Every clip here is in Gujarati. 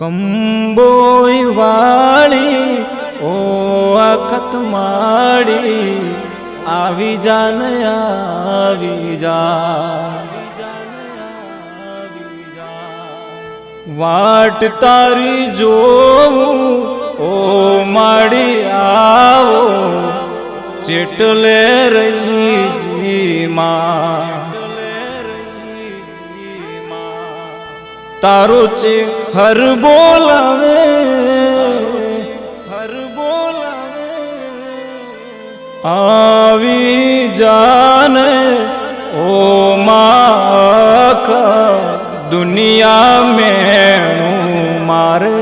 કંબોઈ વાળી ઓ અખત માડી આવી જાન આવી જા વાટ તારી જોવું ઓ માડી આવો ચેટલે રહી જી માં તારો છે હર બોલાવે આવી જાને ઓ માખા દુનિયા મેણું મારે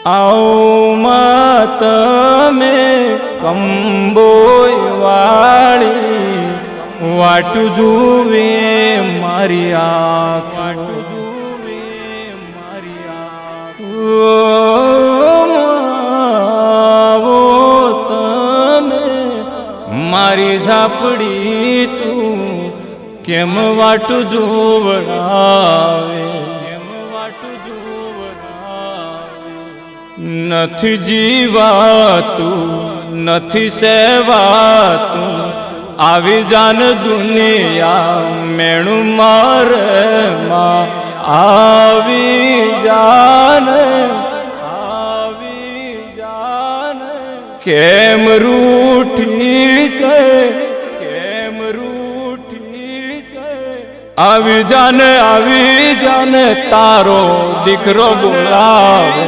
આવો મા તમે કંબોઈ વાળી વાટ જુએ મારી આંખ આવો તમે મારી ઝાપડી તું કેમ વાટ જોવડાવે નથી જીવાતું નથી સેવાતું આવી જાન દુનિયા મેણું મારે માં આવી જાન કેમ રૂઠી છે આવી જાન તારો દીકરો બોલાવે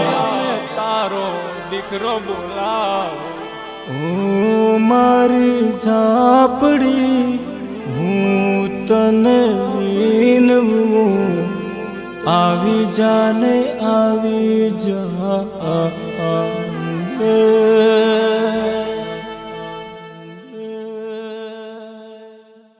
ઓ મારી ઝાપડી હું તને વિનવું આવી જા